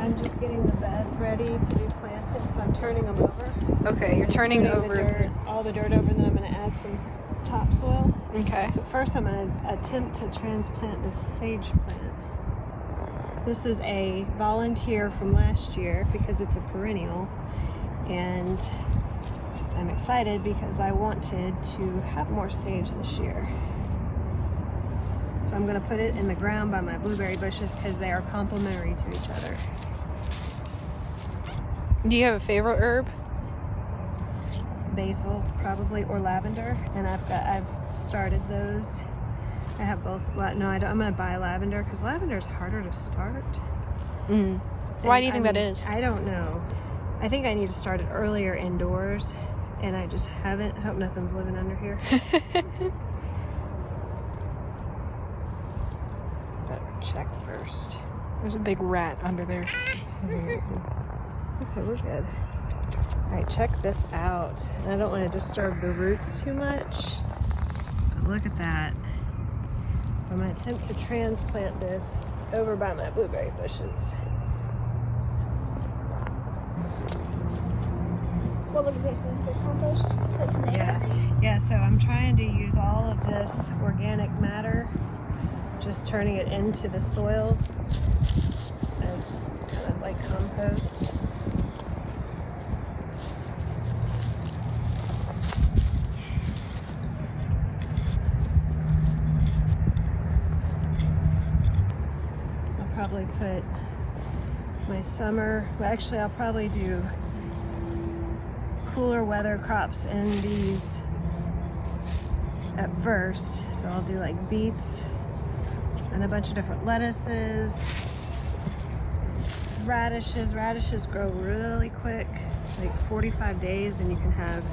I'm just getting the beds ready to be planted, so I'm turning them over. Okay, you're turning over all the dirt over, and then I'm going to add some topsoil. Okay. But first I'm going to attempt to transplant this sage plant. This is a volunteer from last year because it's a perennial, and I'm excited because I wanted to have more sage this year. So I'm going to put it in the ground by my blueberry bushes because they are complementary to each other. Do you have a favorite herb? Basil, probably, or lavender, and I've started those. I have both. Well, no, I don't. I'm going to buy lavender because lavender is harder to start. Why do you think that is? I don't know. I think I need to start it earlier indoors, and I just haven't. I hope nothing's living under here. Better check first. There's a big rat under there. Okay, we're good. All right, check this out. I don't want to disturb the roots too much, but look at that. So I'm going to attempt to transplant this over by my blueberry bushes. What would this is the compost? So tomato? Yeah, so I'm trying to use all of this organic matter, just turning it into the soil as kind of like compost. Probably put my summer, well, actually I'll probably do cooler weather crops in these at first. So I'll do like beets and a bunch of different lettuces, radishes. Radishes grow really quick, like 45 days, and you can have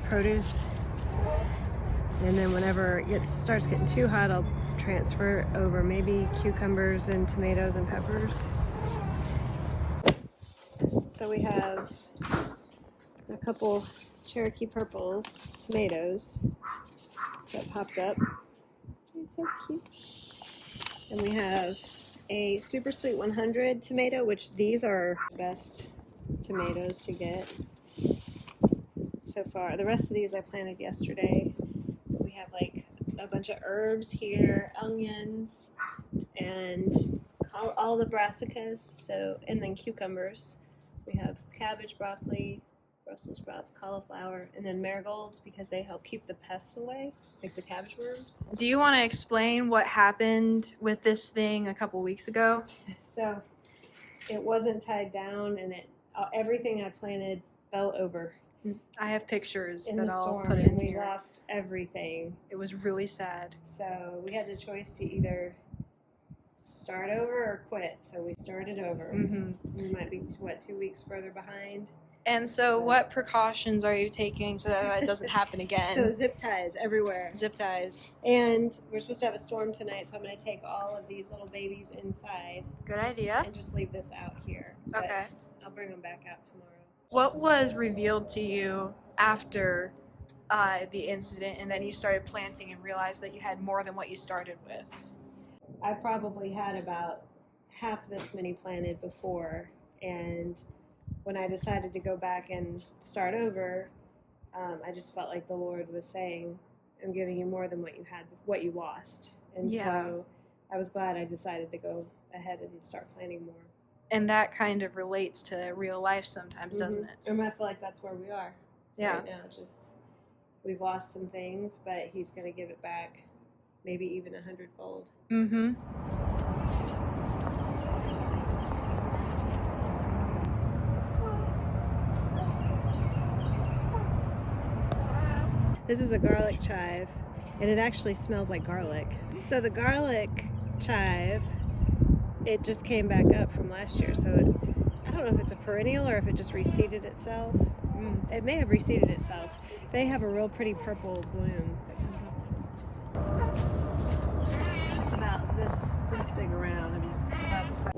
produce. And then whenever it starts getting too hot, I'll transfer over maybe cucumbers and tomatoes and peppers. So we have a couple Cherokee Purples tomatoes that popped up. They're so cute. And we have a Super Sweet 100 tomato, which these are best tomatoes to get so far. The rest of these I planted yesterday. We have like a bunch of herbs here, onions, and all the brassicas, so, and then cucumbers. We have cabbage, broccoli, Brussels sprouts, cauliflower, and then marigolds because they help keep the pests away, like the cabbage worms. Do you want to explain what happened with this thing a couple weeks ago? So it wasn't tied down, and everything I planted fell over. I have pictures In that the I'll storm, put and in we here. lost everything. It was really sad. So we had the choice to either start over or quit. So we started over. We might be 2 weeks further behind. And so what precautions are you taking so that doesn't happen again? So zip ties everywhere. Zip ties. And we're supposed to have a storm tonight, so I'm going to take all of these little babies inside. Good idea. And just leave this out here. Okay. I'll bring them back out tomorrow. What was revealed to you after the incident, and then you started planting and realized that you had more than what you started with? I probably had about half this many planted before, and when I decided to go back and start over, I just felt like the Lord was saying, I'm giving you more than what you lost. And so I was glad I decided to go ahead and start planting more. And that kind of relates to real life sometimes, doesn't it? And I feel like that's where we are right now. Just we've lost some things, but He's going to give it back, maybe even 100-fold. This is a garlic chive, and it actually smells like garlic. So the garlic chive, it just came back up from last year. So I don't know if it's a perennial or if it just reseeded itself. It may have reseeded itself. They have a real pretty purple bloom that comes up. It's about this big around. I mean, it's about the size.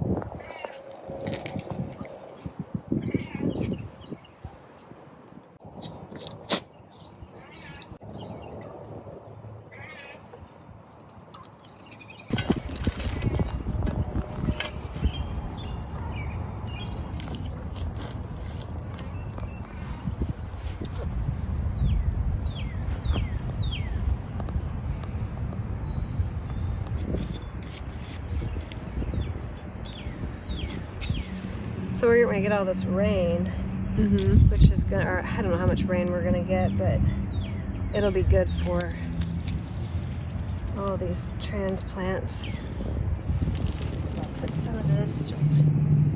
So we're going to get all this rain, which is going to, or I don't know how much rain we're going to get, but it'll be good for all these transplants. I'll put some of this just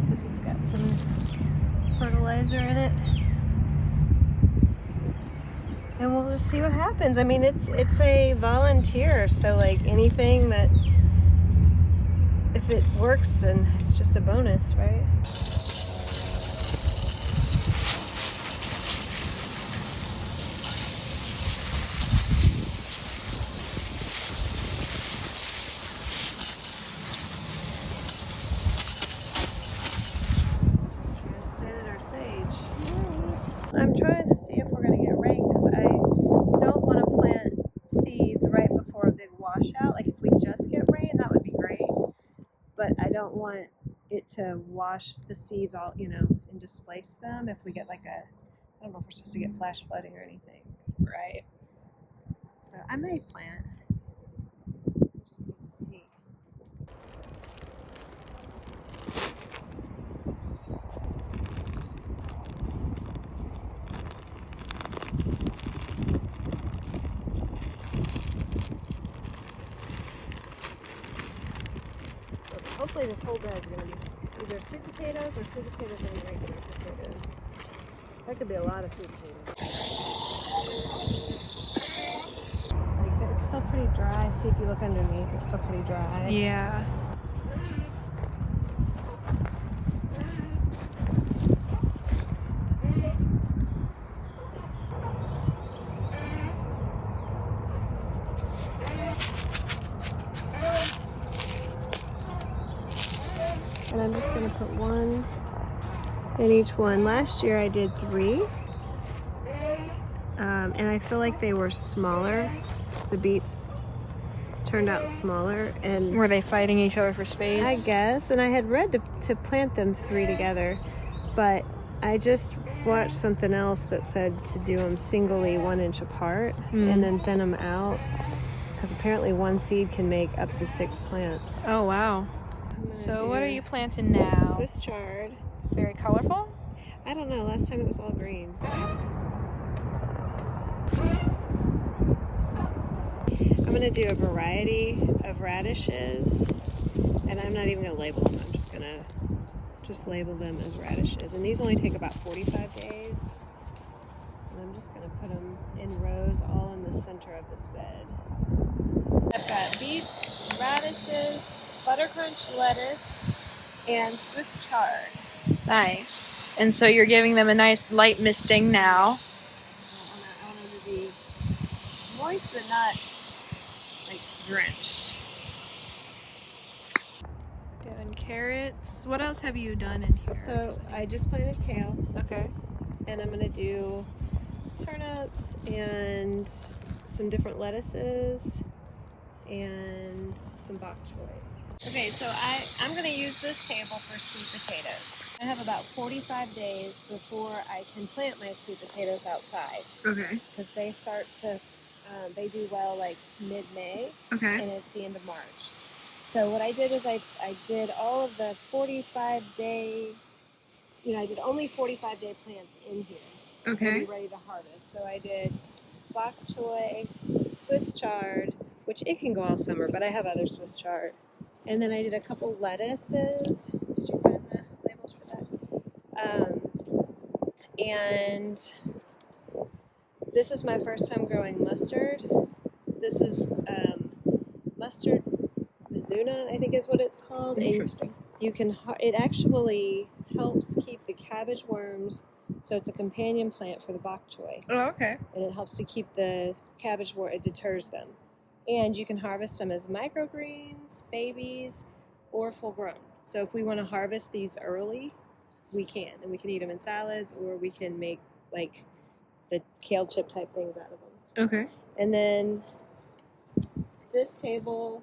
because it's got some fertilizer in it. And we'll just see what happens. I mean, it's a volunteer, so like anything that, if it works, then it's just a bonus, right? I'm trying to see if we're going to get rain because I don't want to plant seeds right before a big washout. Like if we just get rain, that would be great. But I don't want it to wash the seeds all, and displace them if we get like I don't know if we're supposed to get flash flooding or anything. Right. So I may plant. Just need to see. Hopefully this whole bed is going to be either sweet potatoes or sweet potatoes and regular potatoes. That could be a lot of sweet potatoes. Like, it's still pretty dry. See if you look underneath, it's still pretty dry. Yeah. And I'm just going to put one in each one. Last year I did 3. And I feel like they were smaller. The beets turned out smaller. And Were they fighting each other for space? I guess. And I had read to plant them 3 together. But I just watched something else that said to do them singly 1 inch apart and then thin them out. Because apparently one seed can make up to 6 plants. Oh, wow. So what are you planting now? Swiss chard. Very colorful? I don't know. Last time it was all green. I'm going to do a variety of radishes. And I'm not even going to label them. I'm just going to label them as radishes. And these only take about 45 days. And I'm just going to put them in rows all in the center of this bed. I've got beets, radishes, buttercrunch lettuce, and Swiss chard. Nice. And so you're giving them a nice light misting now. I want them to be moist but not like drenched. Doing carrots. What else have you done in here? So I just planted kale, Okay. and I'm gonna do turnips and some different lettuces and some bok choy. Okay, so I'm going to use this table for sweet potatoes. I have about 45 days before I can plant my sweet potatoes outside. Okay. Because they start to, they do well like mid-May, Okay. and it's the end of March. So what I did is I did all of the 45-day, I did only 45-day plants in here. Okay. To be ready to harvest. So I did bok choy, Swiss chard, which it can go all summer, but I have other Swiss chard. And then I did a couple lettuces. Did you find the labels for that? And this is my first time growing mustard. This is mustard Mizuna, I think is what it's called. Interesting. And it actually helps keep the cabbage worms. So it's a companion plant for the bok choy. Oh, okay. And it helps to keep the cabbage worm, it deters them. And you can harvest them as microgreens, babies, or full grown. So if we want to harvest these early, we can. And we can eat them in salads, or we can make like the kale chip type things out of them. Okay. And then this table,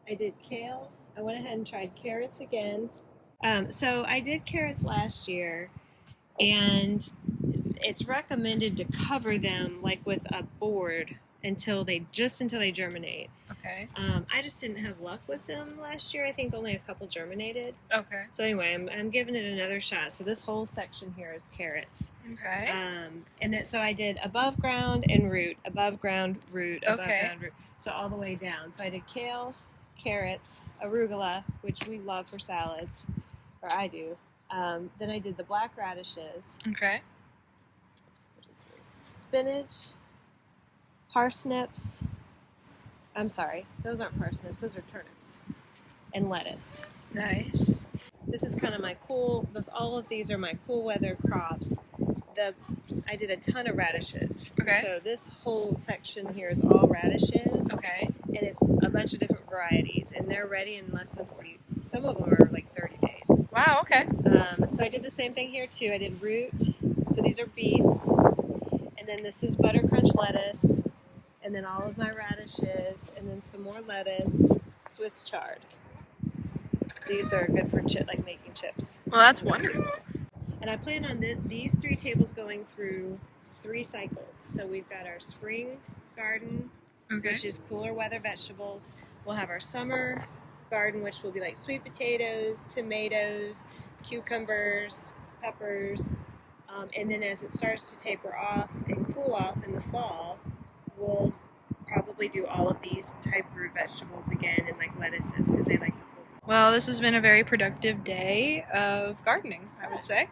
I did kale. I went ahead and tried carrots again. So I did carrots last year, and it's recommended to cover them like with a board until they germinate. Okay. I just didn't have luck with them last year. I think only a couple germinated. Okay. So anyway, I'm giving it another shot. So this whole section here is carrots. Okay. So I did above ground and root, above ground, root, above Okay. ground, root. So all the way down. So I did kale, carrots, arugula, which we love for salads, or I do. Then I did the black radishes. Okay. What is this? Spinach, parsnips. I'm sorry, those aren't parsnips, those are turnips. And lettuce. Nice. This is kind of my all of these are my cool weather crops. I did a ton of radishes. Okay. So this whole section here is all radishes. Okay. And it's a bunch of different varieties. And they're ready in less than 40. Some of them are like 30 days. Wow, okay. So I did the same thing here too. I did root. So these are beets. And then this is butter crunch lettuce. And then all of my radishes. And then some more lettuce. Swiss chard. These are good for making chips. Well, that's wonderful. And I plan on these 3 tables going through 3 cycles. So we've got our spring garden, Okay. which is cooler weather vegetables. We'll have our summer garden, which will be like sweet potatoes, tomatoes, cucumbers, peppers. And then as it starts to taper off and cool off in the fall, we'll probably do all of these type root vegetables again and like lettuces because they like the cool. Well, this has been a very productive day of gardening, I would say.